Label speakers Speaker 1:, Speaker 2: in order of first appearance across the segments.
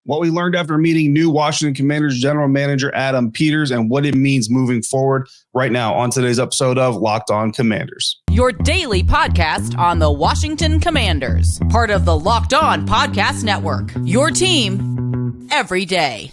Speaker 1: what we learned after meeting new Washington Commanders general manager Adam Peters, and what it means moving forward right now on today's episode of Locked On Commanders.
Speaker 2: Your daily podcast on the Washington Commanders, part of the Locked On Podcast Network, your team every day.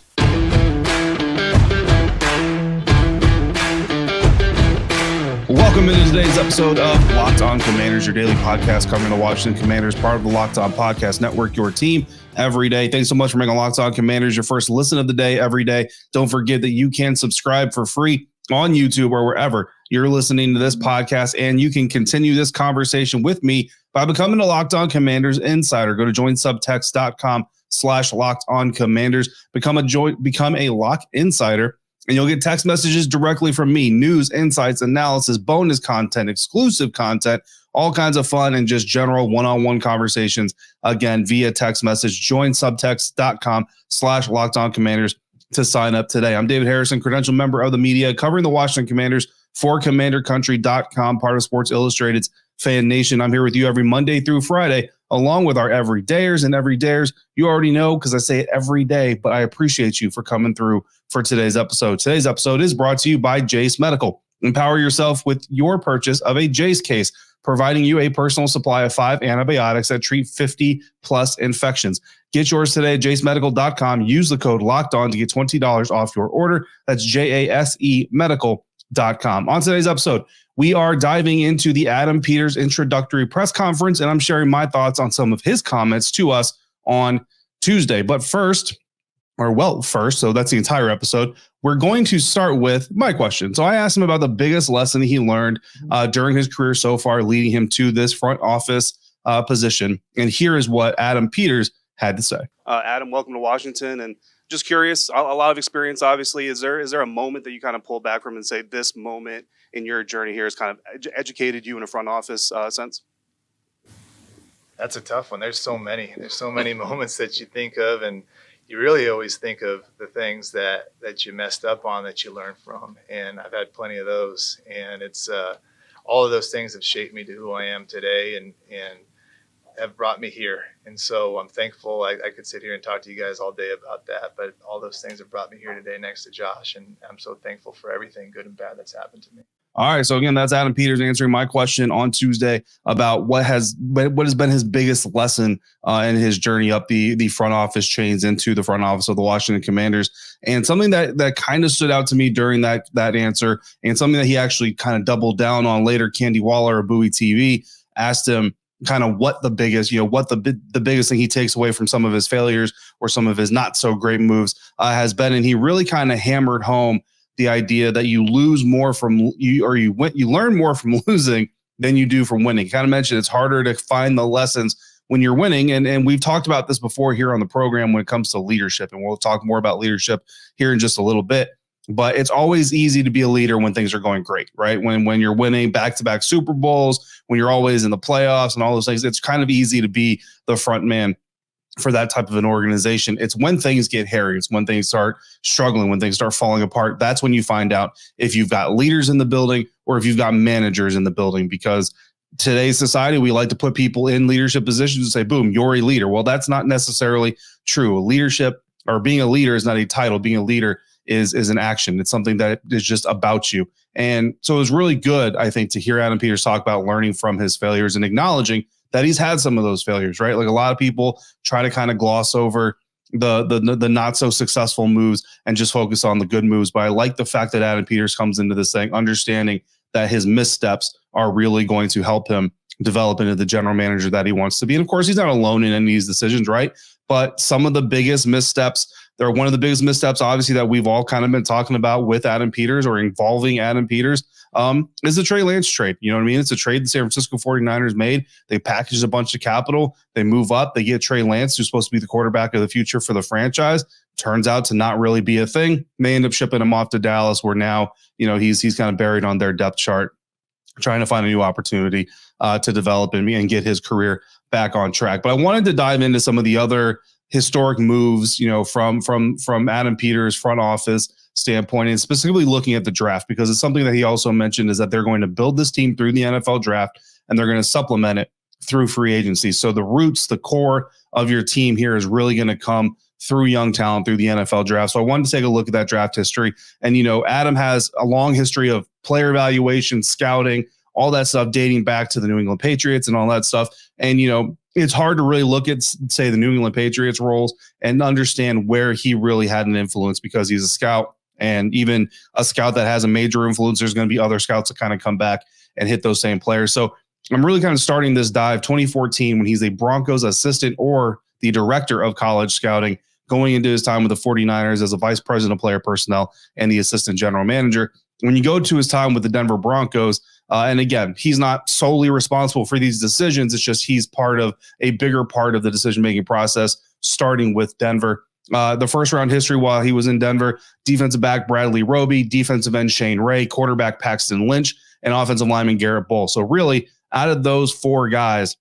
Speaker 1: Welcome into today's episode of Locked On Commanders, your daily podcast covering the Washington Commanders, part of the Locked On Podcast Network, your team every day. Thanks so much for making Locked On Commanders your first listen of the day every day. Don't forget that you can subscribe for free on YouTube or wherever you're listening to this podcast, and you can continue this conversation with me by becoming a Locked On Commanders insider. Go to joinsubtext.com/LockedOnCommanders. Become a Lock Insider, and you'll get text messages directly from me, news, insights, analysis, bonus content, exclusive content, all kinds of fun and just general one-on-one conversations, again, via text message. Join subtext.com/LockedOnCommanders to sign up today. I'm David Harrison, credentialed member of the media covering the Washington Commanders for CommanderCountry.com, part of Sports Illustrated's FanNation. I'm here with you every Monday through Friday, along with our everydayers and everydayers. You already know because I say it every day, but I appreciate you for coming through for today's episode. Today's episode is brought to you by Jace Medical. Empower yourself with your purchase of a Jace case, providing you a personal supply of 5 antibiotics that treat 50-plus infections. Get yours today at jacemedical.com. Use the code LOCKEDON to get $20 off your order. That's JASE medical.com. On today's episode, we are diving into the Adam Peters introductory press conference, and I'm sharing my thoughts on some of his comments to us on Tuesday. But first, so that's the entire episode. We're going to start with my question. So I asked him about the biggest lesson he learned during his career so far, leading him to this front office position. And here is what Adam Peters had to say. Adam, welcome to Washington. And just curious, a lot of experience, obviously. Is there a moment that you kind of pull back from and say this moment in your journey here has kind of educated you in a front office sense?
Speaker 3: That's a tough one. There's so many moments that you think of, and you really always think of the things that you messed up on that you learned from. And I've had plenty of those. And it's all of those things have shaped me to who I am today and have brought me here. And so I'm thankful. I could sit here and talk to you guys all day about that, but all those things have brought me here today next to Josh. And I'm so thankful for everything good and bad that's happened to me.
Speaker 1: All right. So again, that's Adam Peters answering my question on Tuesday about what has been his biggest lesson in his journey up the front office chains into the front office of the Washington Commanders. And something that kind of stood out to me during that answer, and something that he actually kind of doubled down on later. Candy Waller of Bowie TV asked him kind of what the biggest thing he takes away from some of his failures or some of his not so great moves has been. And he really kind of hammered home the idea that you lose more from you learn more from losing than you do from winning. Kind of mentioned it's harder to find the lessons when you're winning. And we've talked about this before here on the program when it comes to leadership. And we'll talk more about leadership here in just a little bit. But it's always easy to be a leader when things are going great, right? When you're winning back-to-back Super Bowls, when you're always in the playoffs and all those things, it's kind of easy to be the front man for that type of an organization. It's when things get hairy. It's when things start struggling, when things start falling apart. That's when you find out if you've got leaders in the building or if you've got managers in the building, because today's society, we like to put people in leadership positions and say, boom, you're a leader. Well, that's not necessarily true. Leadership or being a leader is not a title. Being a leader is an action. It's something that is just about you. And so it was really good, I think, to hear Adam Peters talk about learning from his failures and acknowledging that he's had some of those failures, right? Like a lot of people try to kind of gloss over the not so successful moves and just focus on the good moves. But I like the fact that Adam Peters comes into this thing understanding that his missteps are really going to help him develop into the general manager that he wants to be. And of course, he's not alone in any of these decisions, right? But some of the biggest missteps, they're one of the biggest missteps, obviously, that we've all kind of been talking about with Adam Peters or involving Adam Peters is the Trey Lance trade. You know what I mean? It's a trade the San Francisco 49ers made. They packaged a bunch of capital. They move up. They get Trey Lance, who's supposed to be the quarterback of the future for the franchise. Turns out to not really be a thing. They end up shipping him off to Dallas, where now, he's kind of buried on their depth chart, trying to find a new opportunity to develop and get his career back on track. But I wanted to dive into some of the other historic moves, from Adam Peters' front office standpoint, and specifically looking at the draft, because it's something that he also mentioned is that they're going to build this team through the NFL draft and they're going to supplement it through free agency. So the roots, the core of your team here is really going to come through young talent through the NFL draft. So I wanted to take a look at that draft history. And, Adam has a long history of player evaluation, scouting, all that stuff dating back to the New England Patriots and all that stuff. And, it's hard to really look at, say, the New England Patriots roles and understand where he really had an influence because he's a scout. And even a scout that has a major influence, there's going to be other scouts that kind of come back and hit those same players. So I'm really kind of starting this dive 2014 when he's a Broncos assistant or the director of college scouting, going into his time with the 49ers as a vice president of player personnel and the assistant general manager. When you go to his time with the Denver Broncos, and again, he's not solely responsible for these decisions. It's just he's part of a bigger part of the decision-making process, starting with Denver. The first round history while he was in Denver: defensive back Bradley Roby, defensive end Shane Ray, quarterback Paxton Lynch, and offensive lineman Garrett Bull. So really, out of those four guys,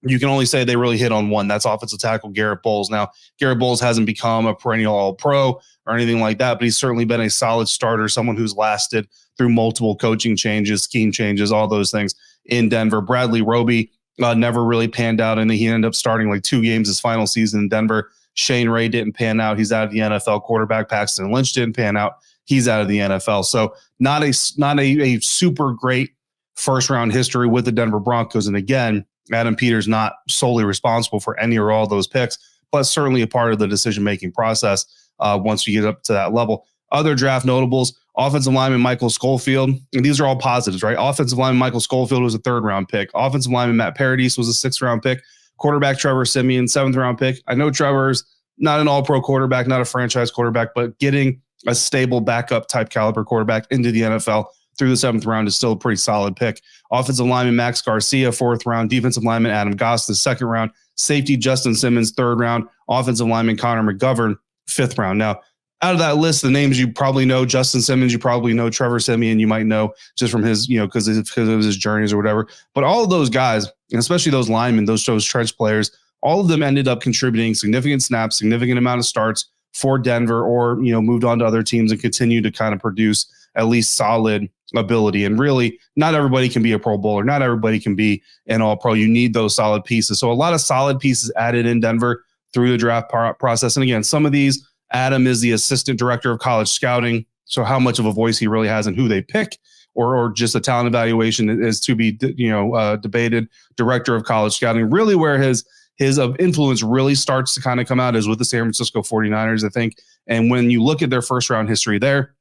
Speaker 1: you can only say they really hit on one. That's offensive tackle Garrett Bowles. Now, Garrett Bowles hasn't become a perennial All-Pro or anything like that, but he's certainly been a solid starter, someone who's lasted through multiple coaching changes, scheme changes, all those things in Denver. Bradley Roby never really panned out, and he ended up starting like 2 games his final season in Denver. Shane Ray didn't pan out. He's out of the NFL. Quarterback Paxton Lynch didn't pan out. He's out of the NFL. So not a super great first-round history with the Denver Broncos. And again, Adam Peters not solely responsible for any or all those picks, but certainly a part of the decision-making process once you get up to that level. Other draft notables: offensive lineman Michael Schofield. And these are all positives, right? Offensive lineman Michael Schofield was a 3rd-round pick. Offensive lineman Matt Paradis was a 6th-round pick. Quarterback Trevor Siemian, 7th-round pick. I know Trevor's not an all-pro quarterback, not a franchise quarterback, but getting a stable backup type caliber quarterback into the NFL through the 7th round is still a pretty solid pick. Offensive lineman Max Garcia, 4th round. Defensive lineman Adam Goss, the 2nd round. Safety Justin Simmons, 3rd round. Offensive lineman Connor McGovern, 5th round. Now, out of that list, the names you probably know: Justin Simmons, you probably know; Trevor Siemian, you might know just from his, because of his journeys or whatever. But all of those guys, and especially those linemen, those trench players, all of them ended up contributing significant snaps, significant amount of starts for Denver, or moved on to other teams and continued to kind of produce at least solid ability. And really, not everybody can be a Pro Bowler. Not everybody can be an All-Pro. You need those solid pieces. So a lot of solid pieces added in Denver through the draft process. And again, some of these, Adam is the assistant director of college scouting. So how much of a voice he really has in who they pick, or just a talent evaluation, is to be debated. Director of college scouting, really where his influence really starts to kind of come out is with the San Francisco 49ers, I think. And when you look at their first round history there,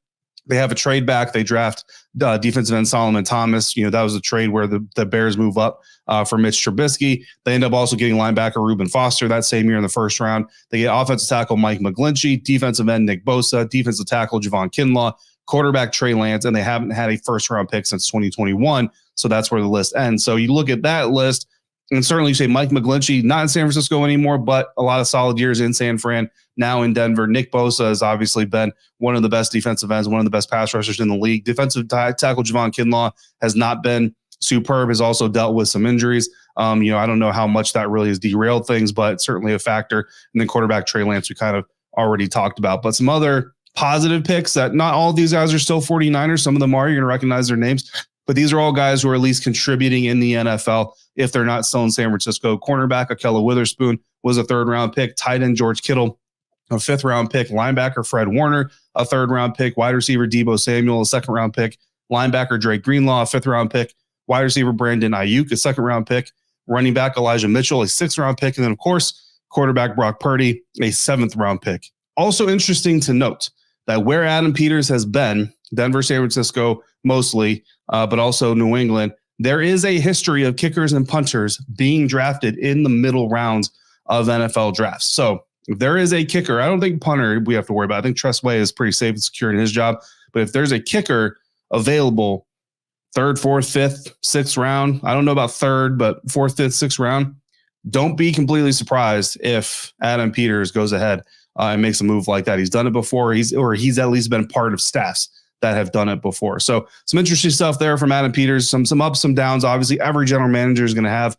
Speaker 1: they have a trade back. They draft defensive end Solomon Thomas. That was a trade where the Bears move up for Mitch Trubisky. They end up also getting linebacker Reuben Foster that same year in the first round. They get offensive tackle Mike McGlinchey, defensive end Nick Bosa, defensive tackle Javon Kinlaw, quarterback Trey Lance, and they haven't had a first-round pick since 2021. So that's where the list ends. So you look at that list, and certainly you say Mike McGlinchey, not in San Francisco anymore, but a lot of solid years in San Fran, now in Denver. Nick Bosa has obviously been one of the best defensive ends, one of the best pass rushers in the league. Defensive tackle Javon Kinlaw has not been superb, has also dealt with some injuries. I don't know how much that really has derailed things, but certainly a factor. And then quarterback Trey Lance, we kind of already talked about. But some other positive picks that not all of these guys are still 49ers. Some of them are. You're going to recognize their names. But these are all guys who are at least contributing in the NFL if they're not still in San Francisco. Cornerback Ahkello Witherspoon was a 3rd-round pick. Tight end George Kittle, a 5th-round pick. Linebacker Fred Warner, a 3rd-round pick. Wide receiver Deebo Samuel, a 2nd-round pick. Linebacker Drake Greenlaw, a 5th-round pick. Wide receiver Brandon Ayuk, a 2nd-round pick. Running back Elijah Mitchell, a 6th-round pick. And then, of course, quarterback Brock Purdy, a 7th-round pick. Also interesting to note that where Adam Peters has been, Denver, San Francisco mostly, but also New England, there is a history of kickers and punters being drafted in the middle rounds of NFL drafts. So if there is a kicker, I don't think punter we have to worry about. I think Tress Way is pretty safe and secure in his job. But if there's a kicker available 3rd, 4th, 5th, 6th round, I don't know about 3rd, but 4th, 5th, 6th round, don't be completely surprised if Adam Peters goes ahead and makes a move like that. He's done it before. He's at least been part of staffs that have done it before. So some interesting stuff there from Adam Peters, some ups, some downs. Obviously, every general manager is going to have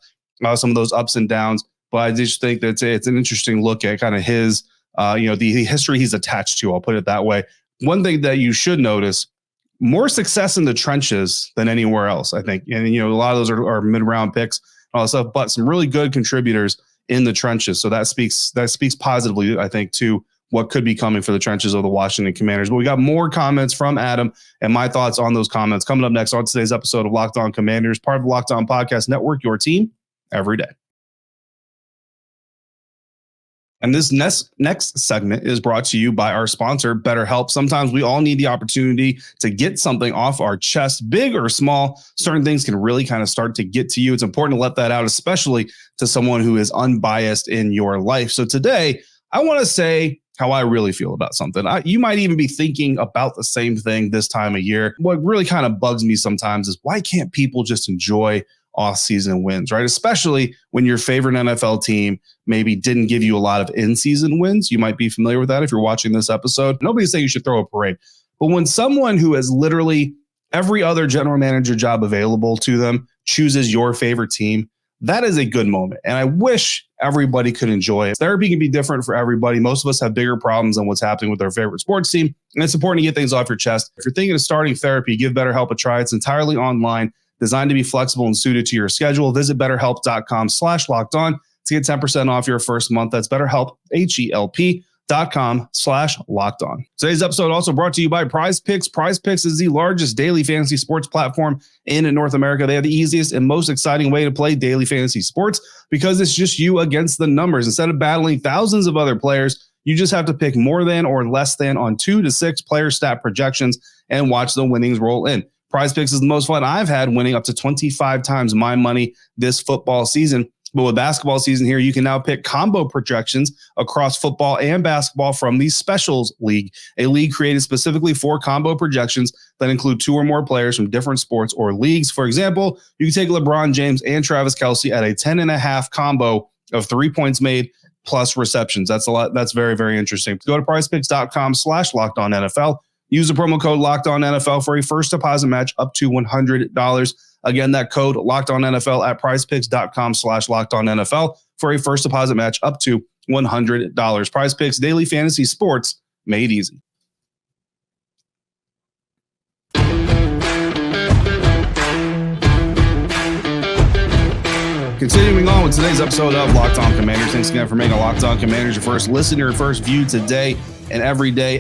Speaker 1: some of those ups and downs, but I just think that it's an interesting look at kind of his, the history he's attached to. I'll put it that way. One thing that you should notice: more success in the trenches than anywhere else, I think. And, a lot of those are mid-round picks. all that stuff, but some really good contributors in the trenches. So that speaks positively, I think, to what could be coming for the trenches of the Washington Commanders. But we got more comments from Adam and my thoughts on those comments coming up next on today's episode of Locked On Commanders, part of the Locked On Podcast Network, your team every day. And this next segment is brought to you by our sponsor, BetterHelp. Sometimes we all need the opportunity to get something off our chest, big or small. Certain things can really kind of start to get to you. It's important to let that out, especially to someone who is unbiased in your life. So today, I want to say how I really feel about something. You might even be thinking about the same thing this time of year. What really kind of bugs me sometimes is why can't people just enjoy off-season wins, right? Especially when your favorite NFL team maybe didn't give you a lot of in-season wins. You might be familiar with that if you're watching this episode. Nobody's saying you should throw a parade. But when someone who has literally every other general manager job available to them chooses your favorite team, that is a good moment. And I wish everybody could enjoy it. Therapy can be different for everybody. Most of us have bigger problems than what's happening with our favorite sports team. And it's important to get things off your chest. If you're thinking of starting therapy, give BetterHelp a try. It's entirely online, designed to be flexible and suited to your schedule. Visit BetterHelp.com/lockedon to get 10% off your first month. That's BetterHelp, HELP.com/lockedon. Today's episode also brought to you by Prize Picks. Prize Picks is the largest daily fantasy sports platform in North America. They have the easiest and most exciting way to play daily fantasy sports because it's just you against the numbers. Instead of battling thousands of other players, you just have to pick more than or less than on 2 to 6 player stat projections and watch the winnings roll in. Prize Picks is the most fun I've had, winning up to 25 times my money this football season. But with basketball season here, you can now pick combo projections across football and basketball from the Specials League, a league created specifically for combo projections that include 2 or more players from different sports or leagues. For example, you can take LeBron James and Travis Kelce at a 10.5 combo of 3 points made plus receptions. That's a lot. That's very, very interesting. Go to prizepicks.com/lockedonnfl. Use the promo code LOCKEDONNFL for a first deposit match up to $100. Again, that code LOCKEDONNFL at prizepicks.com/lockedonnfl for a first deposit match up to $100. Prize Picks, daily fantasy sports made easy. Continuing on with today's episode of Locked On Commanders. Thanks again for making Locked On Commanders your first listen, your first view today and every day.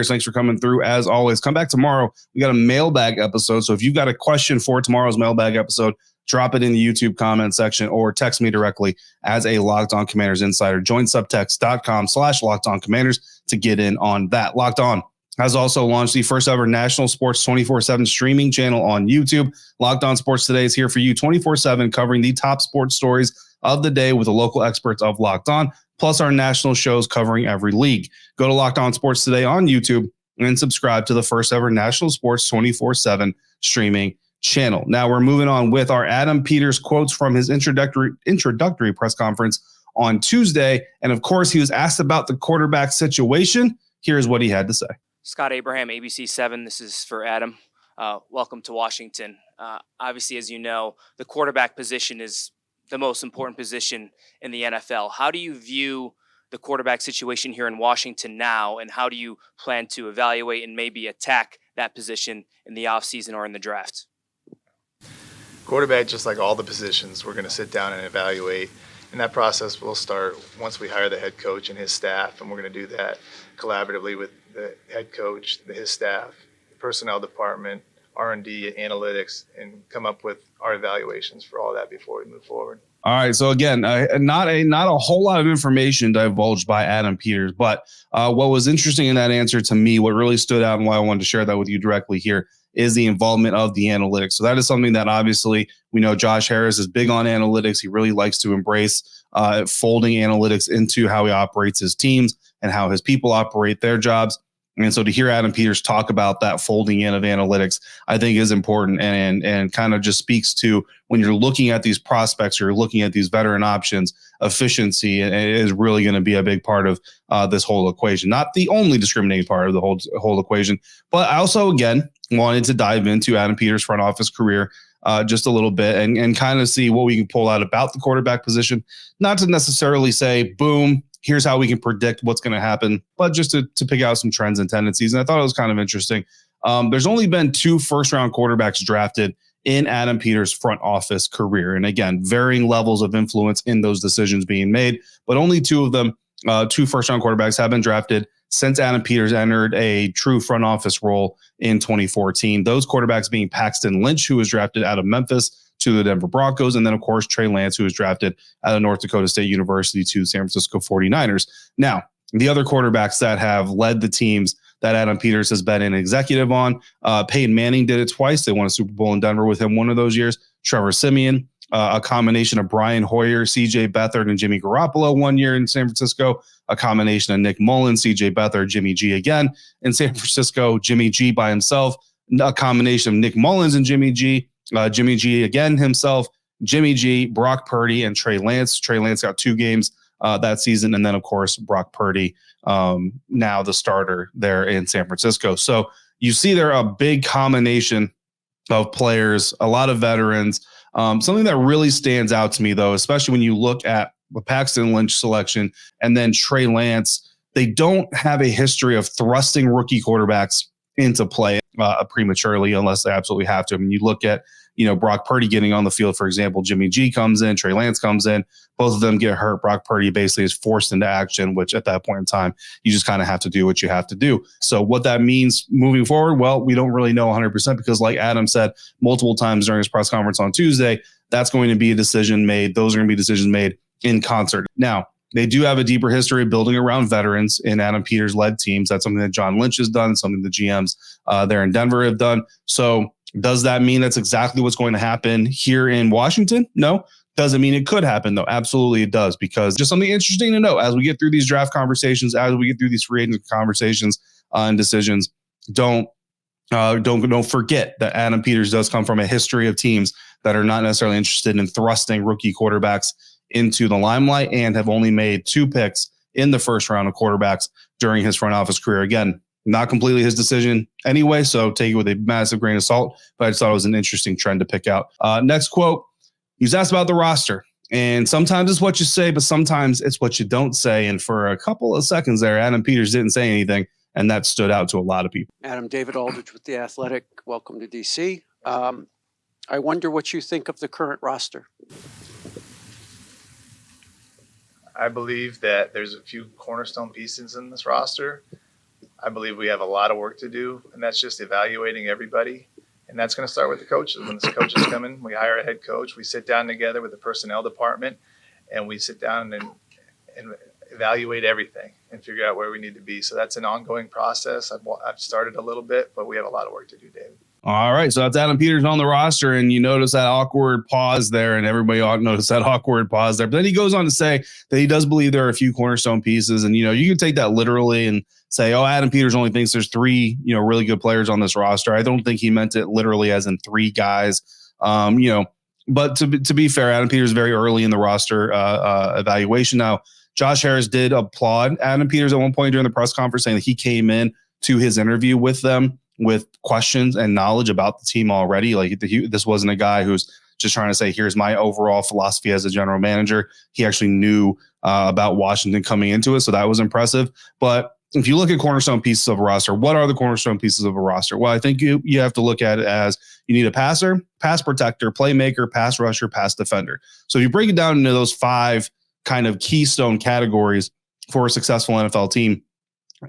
Speaker 1: Thanks for coming through as always. Come back tomorrow. We got a mailbag episode. So if you've got a question for tomorrow's mailbag episode, drop it in the YouTube comment section or text me directly as a Locked On Commanders insider. Join subtext.com/LockedOnCommanders to get in on that. Locked On has also launched the first ever national sports 24/7 streaming channel on YouTube. Locked On Sports Today is here for you 24/7, covering the top sports stories of the day with the local experts of Locked On, plus our national shows covering every league. Go to Locked On Sports Today on YouTube and subscribe to the first ever national sports 24/7 streaming channel. Now we're moving on with our Adam Peters quotes from his introductory press conference on Tuesday. And of course, he was asked about the quarterback situation. Here's what he had to say.
Speaker 4: Scott Abraham, ABC 7. This is for Adam. Welcome to Washington. Obviously, as you know, the quarterback position is the most important position in the NFL. How do you view the quarterback situation here in Washington now, and how do you plan to evaluate and maybe attack that position in the offseason or in the draft?
Speaker 3: Quarterback, just like all the positions, we're going to sit down and evaluate. And that process will start once we hire the head coach and his staff, and we're going to do that collaboratively with the head coach, his staff, the personnel department, R&D, analytics, and come up with our evaluations for all that before we move forward.
Speaker 1: All right. So again, not a whole lot of information divulged by Adam Peters, but what was interesting in that answer to me, what really stood out and why I wanted to share that with you directly here, is the involvement of the analytics. So that is something that obviously we know Josh Harris is big on analytics. He really likes to embrace folding analytics into how he operates his teams and how his people operate their jobs. And so to hear Adam Peters talk about that folding in of analytics, I think is important and kind of just speaks to when you're looking at these prospects, or you're looking at these veteran options, efficiency is really going to be a big part of this whole equation. Not the only discriminating part of the whole equation, but I also, again, wanted to dive into Adam Peters' front office career just a little bit and kind of see what we can pull out about the quarterback position. Not to necessarily say, boom, here's how we can predict what's going to happen, but just to pick out some trends and tendencies. And I thought it was kind of interesting. There's only been 2 first-round quarterbacks drafted in Adam Peters' front office career. And again, varying levels of influence in those decisions being made, but only two of them, two first-round quarterbacks have been drafted since Adam Peters entered a true front office role in 2014. Those quarterbacks being Paxton Lynch, who was drafted out of Memphis to the Denver Broncos, and then, of course, Trey Lance, who was drafted out of North Dakota State University to the San Francisco 49ers. Now, the other quarterbacks that have led the teams that Adam Peters has been an executive on, Peyton Manning did it twice. They won a Super Bowl in Denver with him one of those years. Trevor Siemian, a combination of Brian Hoyer, C.J. Beathard, and Jimmy Garoppolo 1 year in San Francisco, a combination of Nick Mullins, C.J. Beathard, Jimmy G again in San Francisco, Jimmy G by himself, a combination of Nick Mullins and Jimmy G again himself, Jimmy G, Brock Purdy, and Trey Lance. Trey Lance got 2 games that season, and then, of course, Brock Purdy, now the starter there in San Francisco. So you see there a big combination of players, a lot of veterans. Something that really stands out to me, though, especially when you look at the Paxton Lynch selection and then Trey Lance, they don't have a history of thrusting rookie quarterbacks into play prematurely unless they absolutely have to. I mean, you look at, Brock Purdy getting on the field, for example, Jimmy G comes in, Trey Lance comes in, both of them get hurt. Brock Purdy basically is forced into action, which at that point in time, you just kind of have to do what you have to do. So what that means moving forward, well, we don't really know 100% because like Adam said multiple times during his press conference on Tuesday, that's going to be a decision made. Those are going to be decisions made in concert. Now, they do have a deeper history of building around veterans in Adam Peters-led teams. That's something that John Lynch has done, something the GMs there in Denver have done. So does that mean that's exactly what's going to happen here in Washington? No. Doesn't mean it could happen, though. Absolutely it does, because just something interesting to know as we get through these draft conversations, as we get through these free agent conversations and decisions, don't forget that Adam Peters does come from a history of teams that are not necessarily interested in thrusting rookie quarterbacks into the limelight and have only made 2 picks in the first round of quarterbacks during his front office career. Again, not completely his decision anyway, so take it with a massive grain of salt, but I just thought it was an interesting trend to pick out. Next quote, he was asked about the roster, and sometimes it's what you say, but sometimes it's what you don't say. And for a couple of seconds there, Adam Peters didn't say anything, and that stood out to a lot of people.
Speaker 5: Adam, David Aldridge with The Athletic. Welcome to D.C. I wonder what you think of the current roster.
Speaker 3: I believe that there's a few cornerstone pieces in this roster. I believe we have a lot of work to do, and that's just evaluating everybody. And that's going to start with the coaches. When the coaches come in, we hire a head coach. We sit down together with the personnel department, and we sit down and evaluate everything and figure out where we need to be. So that's an ongoing process. I've started a little bit, but we have a lot of work to do, David.
Speaker 1: All right, so that's Adam Peters on the roster, and you notice that awkward pause there, and everybody ought to notice that awkward pause there. But then he goes on to say that he does believe there are a few cornerstone pieces, and you can take that literally and say, oh, Adam Peters only thinks there's 3, really good players on this roster. I don't think he meant it literally as in 3 guys, But to be fair, Adam Peters is very early in the roster evaluation. Now, Josh Harris did applaud Adam Peters at one point during the press conference, saying that he came in to his interview with them with questions and knowledge about the team already. Like this wasn't a guy who's just trying to say, here's my overall philosophy as a general manager. He actually knew about Washington coming into it. So that was impressive. But if you look at cornerstone pieces of a roster, what are the cornerstone pieces of a roster? Well, I think you have to look at it as you need a passer, pass protector, playmaker, pass rusher, pass defender. So if you break it down into those 5 kind of keystone categories for a successful NFL team,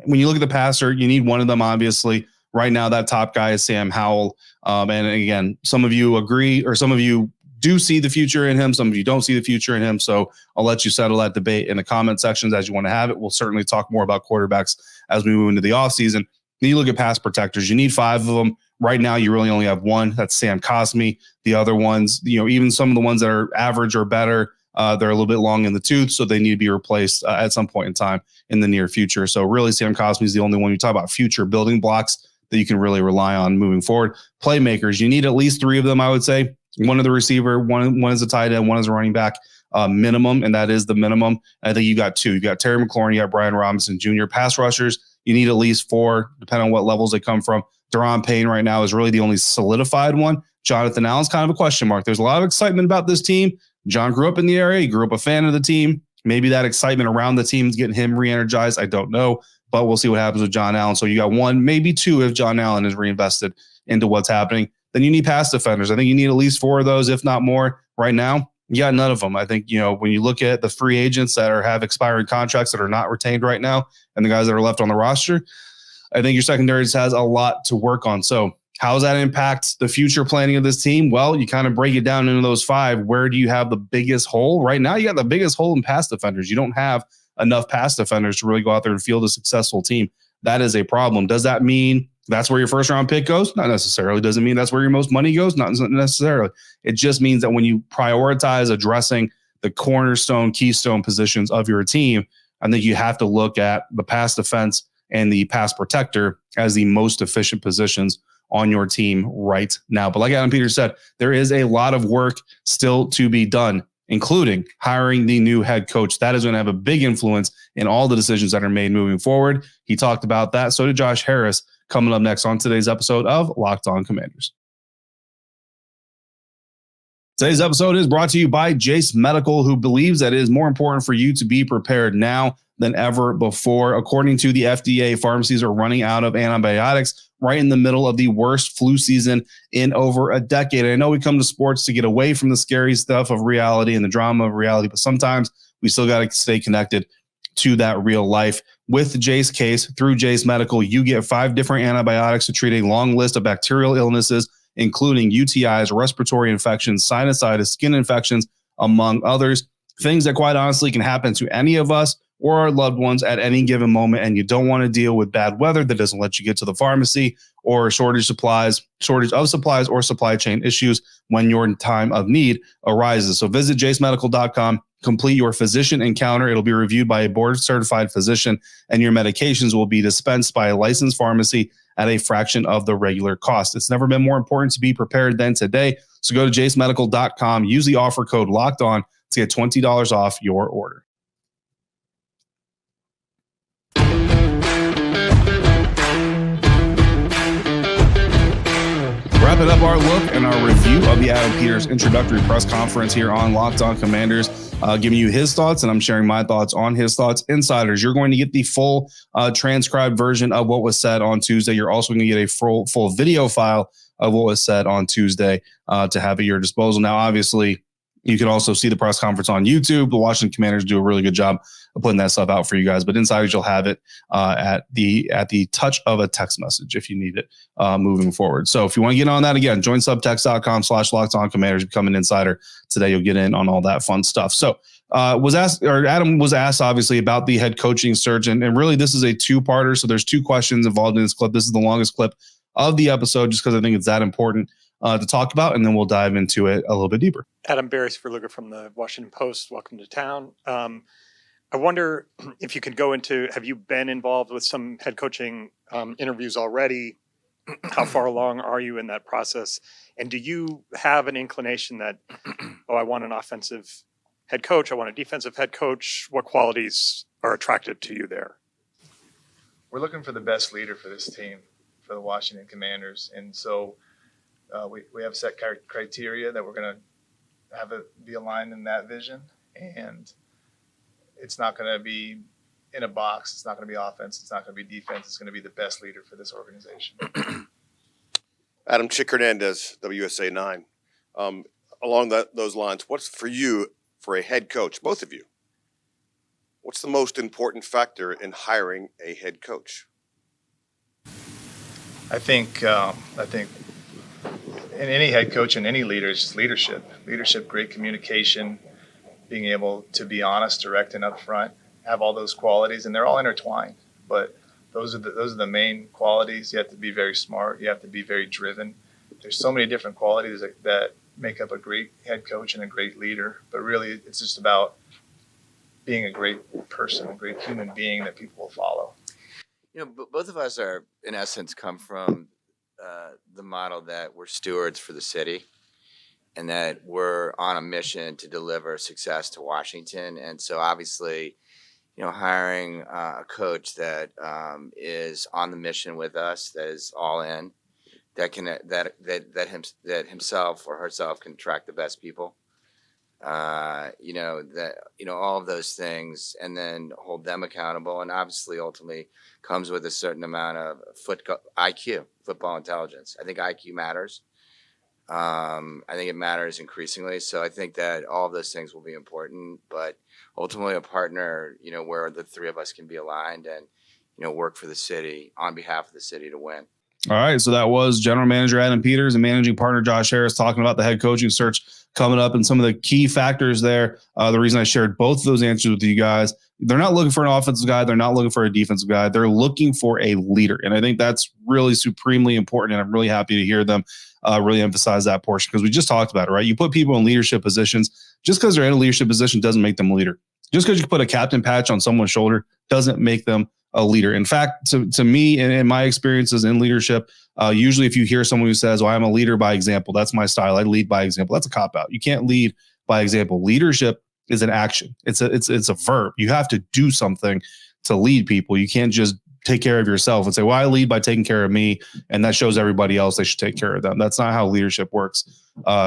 Speaker 1: when you look at the passer, you need one of them, obviously. Right now, that top guy is Sam Howell. And again, some of you agree, or some of you do see the future in him. Some of you don't see the future in him. So I'll let you settle that debate in the comment sections as you want to have it. We'll certainly talk more about quarterbacks as we move into the offseason. Then you look at pass protectors. You need 5 of them. Right now, you really only have 1. That's Sam Cosmi. The other ones, even some of the ones that are average or better, they're a little bit long in the tooth, so they need to be replaced at some point in time in the near future. So really, Sam Cosmi is the only one. You talk about future building blocks that you can really rely on moving forward. Playmakers, you need at least 3 of them, I would say. One is the receiver, one is a tight end, one is a running back minimum, and that is the minimum. I think you got 2. You got Terry McLaurin, you got Brian Robinson Jr. Pass rushers, you need at least 4, depending on what levels they come from. Deron Payne right now is really the only solidified one. Jonathan Allen's kind of a question mark. There's a lot of excitement about this team. John grew up in the area. He grew up a fan of the team. Maybe that excitement around the team is getting him re-energized. I don't know, but we'll see what happens with John Allen. So you got 1, maybe 2 if John Allen is reinvested into what's happening. then you need pass defenders. I think you need at least 4 of those, if not more. Right now, you got none of them. I think, when you look at the free agents that have expiring contracts that are not retained right now and the guys that are left on the roster, I think your secondary has a lot to work on. So how does that impact the future planning of this team? Well, you kind of break it down into those 5. Where do you have the biggest hole? Right now, you got the biggest hole in pass defenders. You don't have enough pass defenders to really go out there and field a successful team. That is a problem. Does that mean that's where your first round pick goes? Not necessarily. Does it mean that's where your most money goes? Not necessarily. It just means that when you prioritize addressing the cornerstone, keystone positions of your team, I think you have to look at the pass defense and the pass protector as the most efficient positions on your team right now. But like Adam Peters said, there is a lot of work still to be done, including hiring the new head coach. That is going to have a big influence in all the decisions that are made moving forward. He talked about that. So did Josh Harris, coming up next on today's episode of Locked On Commanders. Today's episode is brought to you by Jace Medical, who believes that it is more important for you to be prepared now than ever before. According to the FDA, pharmacies are running out of antibiotics right in the middle of the worst flu season in over a decade. I know we come to sports to get away from the scary stuff of reality and the drama of reality, but sometimes we still got to stay connected to that real life. With the Jace case, through Jace Medical, you get 5 different antibiotics to treat a long list of bacterial illnesses, including UTIs, respiratory infections, sinusitis, skin infections, among others. Things that quite honestly can happen to any of us or our loved ones at any given moment, and you don't want to deal with bad weather that doesn't let you get to the pharmacy, or shortage of supplies, or supply chain issues when your time of need arises. So visit jacemedical.com, complete your physician encounter. It'll be reviewed by a board-certified physician, and your medications will be dispensed by a licensed pharmacy at a fraction of the regular cost. It's never been more important to be prepared than today. So go to jacemedical.com, use the offer code LOCKEDON to get $20 off your order. Wrapping up our look and our review of the Adam Peters introductory press conference here on Locked On Commanders, giving you his thoughts, and I'm sharing my thoughts on his thoughts. Insiders, you're going to get the full transcribed version of what was said on Tuesday. You're also going to get a full video file of what was said on Tuesday to have at your disposal. Now, obviously, you can also see the press conference on YouTube. The Washington Commanders do a really good job of putting that stuff out for you guys. But insiders, you'll have it at the touch of a text message if you need it moving forward. So if you want to get on that, again, join subtext.com/LockedOnCommanders. Become an insider today. You'll get in on all that fun stuff. So Adam was asked obviously about the head coaching search, and really this is a 2-parter. So there's 2 questions involved in this clip. This is the longest clip of the episode just because I think it's that important to talk about, and then we'll dive into it a little bit deeper.
Speaker 6: Adam Beresford-Luger from the Washington Post. Welcome to town. I wonder if you could go into, have you been involved with some head coaching interviews already? How far along are you in that process? And do you have an inclination that, I want an offensive head coach, I want a defensive head coach? What qualities are attractive to you there?
Speaker 3: We're looking for the best leader for this team, for the Washington Commanders. And so we have set criteria that we're going to have it be aligned in that vision. And it's not going to be in a box. It's not going to be offense. It's not going to be defense. It's going to be the best leader for this organization.
Speaker 7: Adam, Chick Hernandez, WSA 9. Along those lines, what's for you, for a head coach, both of you, what's the most important factor in hiring a head coach?
Speaker 3: I think in any head coach and any leader, it's just leadership, great communication, being able to be honest, direct, and upfront, have all those qualities, and they're all intertwined. But those are the main qualities. You have to be very smart. You have to be very driven. There's so many different qualities that make up a great head coach and a great leader. But really, it's just about being a great person, a great human being that people will follow.
Speaker 8: Both of us are, in essence, come from the model that we're stewards for the city and that we're on a mission to deliver success to Washington. And so obviously, hiring a coach that is on the mission with us, that is all in, that himself or herself can attract the best people. All of those things, and then hold them accountable, and obviously ultimately comes with a certain amount of IQ, football intelligence. I think IQ matters. I think it matters increasingly. So I think that all of those things will be important, but ultimately a partner, where the three of us can be aligned and, work for the city on behalf of the city to win.
Speaker 1: All right. So that was General Manager Adam Peters and Managing Partner Josh Harris talking about the head coaching search coming up and some of the key factors there. The reason I shared both of those answers with you guys, they're not looking for an offensive guy. They're not looking for a defensive guy. They're looking for a leader. And I think that's really supremely important. And I'm really happy to hear them really emphasize that portion because we just talked about it, right? You put people in leadership positions. Just because they're in a leadership position doesn't make them a leader. Just because you put a captain patch on someone's shoulder doesn't make them a leader. In fact, to me, and in my experiences in leadership, usually if you hear someone who says, well, I'm a leader by example, that's my style. I lead by example. That's a cop-out. You can't lead by example. Leadership is an action. It's a verb. You have to do something to lead people. You can't just take care of yourself and say, well, I lead by taking care of me, and that shows everybody else they should take care of them. That's not how leadership works,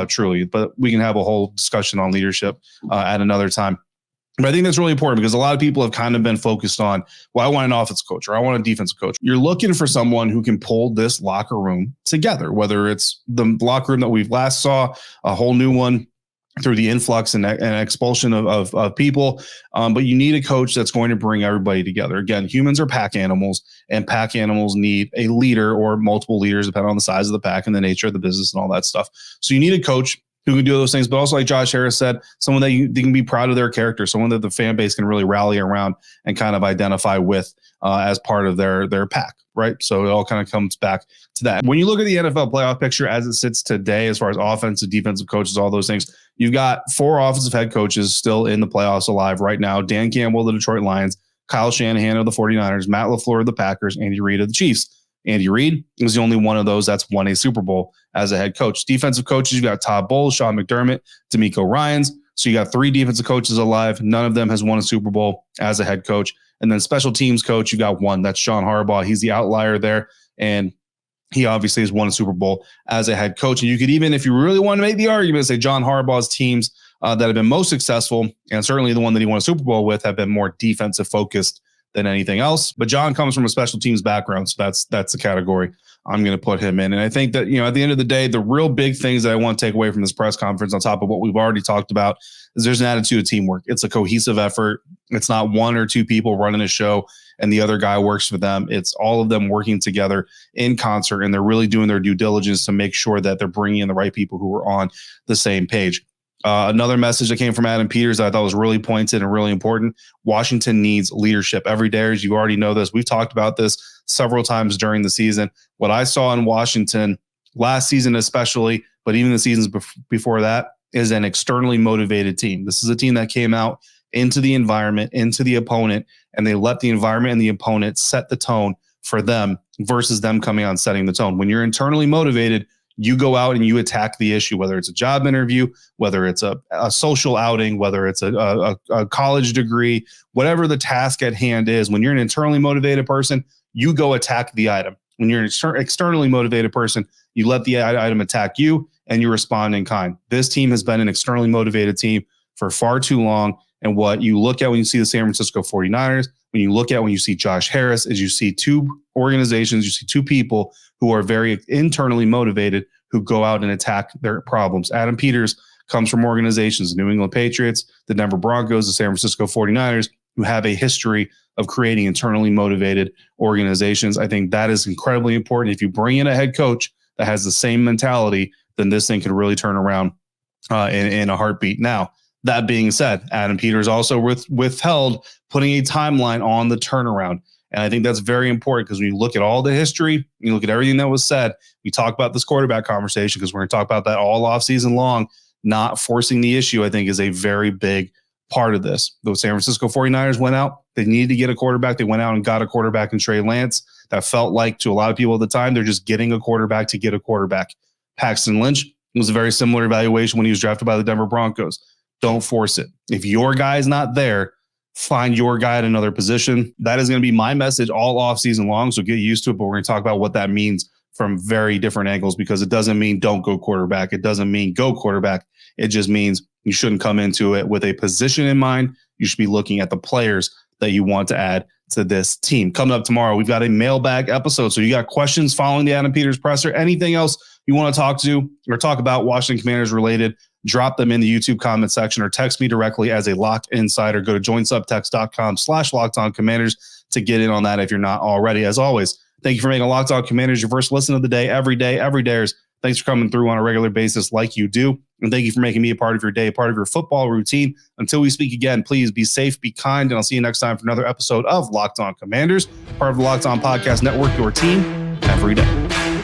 Speaker 1: truly. But we can have a whole discussion on leadership at another time. But I think that's really important because a lot of people have kind of been focused on, well, I want an offensive coach or I want a defensive coach. You're looking for someone who can pull this locker room together, whether it's the locker room that we've last saw, a whole new one through the influx and expulsion of people. But you need a coach that's going to bring everybody together. Again, humans are pack animals, and pack animals need a leader or multiple leaders, depending on the size of the pack and the nature of the business and all that stuff. So you need a coach who can do those things, but also like Josh Harris said, someone that they can be proud of their character, someone that the fan base can really rally around and kind of identify with as part of their pack, right? So it all kind of comes back to that. When you look at the NFL playoff picture as it sits today, as far as offensive, defensive coaches, all those things, you've got 4 offensive head coaches still in the playoffs alive right now. Dan Campbell of the Detroit Lions, Kyle Shanahan of the 49ers, Matt LaFleur of the Packers, Andy Reid of the Chiefs. Andy Reid was the only one of those that's won a Super Bowl as a head coach. Defensive coaches, you got Todd Bowles, Sean McDermott, D'Amico Ryans. So you got 3 defensive coaches alive. None of them has won a Super Bowl as a head coach. And then special teams coach, you got one. That's John Harbaugh. He's the outlier there. And he obviously has won a Super Bowl as a head coach. And you could even, if you really want to make the argument, say John Harbaugh's teams that have been most successful, and certainly the one that he won a Super Bowl with, have been more defensive focused than anything else. But John comes from a special teams background, so that's the category I'm going to put him in. And I think that, at the end of the day, the real big things that I want to take away from this press conference, on top of what we've already talked about, is there's an attitude of teamwork. It's a cohesive effort. It's not 1 or 2 people running a show and the other guy works for them. It's all of them working together in concert, and they're really doing their due diligence to make sure that they're bringing in the right people who are on the same page. Another message that came from Adam Peters that I thought was really pointed and really important: Washington needs leadership every day. As you already know this, we've talked about this several times during the season. What I saw in Washington last season especially, but even the seasons before that, is an externally motivated team. This is a team that came out into the environment, into the opponent, and they let the environment and the opponent set the tone for them versus them coming out and setting the tone. When you're internally motivated, you go out and you attack the issue, whether it's a job interview, whether it's a social outing, whether it's a college degree, whatever the task at hand is. When you're an internally motivated person, you go attack the item. When you're an externally motivated person, you let the item attack you and you respond in kind. This team has been an externally motivated team for far too long. And what you look at when you see the San Francisco 49ers, when you see Josh Harris, is you see 2 organizations, you see 2 people who are very internally motivated, who go out and attack their problems. Adam Peters comes from organizations, the New England Patriots, the Denver Broncos, the San Francisco 49ers, who have a history of creating internally motivated organizations. I think that is incredibly important. If you bring in a head coach that has the same mentality, then this thing can really turn around in a heartbeat. Now, that being said, Adam Peters also withheld putting a timeline on the turnaround. And I think that's very important because when you look at all the history, you look at everything that was said, we talk about this quarterback conversation because we're going to talk about that all off season long. Not forcing the issue, I think, is a very big part of this. The San Francisco 49ers went out. They needed to get a quarterback. They went out and got a quarterback in Trey Lance. That felt like, to a lot of people at the time, they're just getting a quarterback to get a quarterback. Paxton Lynch was a very similar evaluation when he was drafted by the Denver Broncos. Don't force it. If your guy is not there, find your guy at another position. That is going to be my message all off season long. So get used to it. But we're going to talk about what that means from very different angles, because it doesn't mean don't go quarterback. It doesn't mean go quarterback. It just means you shouldn't come into it with a position in mind. You should be looking at the players that you want to add to this team. Coming up tomorrow, we've got a mailbag episode. So you got questions following the Adam Peters presser, anything else you want to talk to or talk about Washington Commanders related, drop them in the YouTube comment section or text me directly as a Locked Insider. Go to joinsubtext.com/LockedOnCommanders to get in on that if you're not already. As always, thank you for making Locked On Commanders your first listen of the day, every dayers. Thanks for coming through on a regular basis like you do. And thank you for making me a part of your day, a part of your football routine. Until we speak again, please be safe, be kind, and I'll see you next time for another episode of Locked On Commanders, part of the Locked On Podcast Network, your team every day.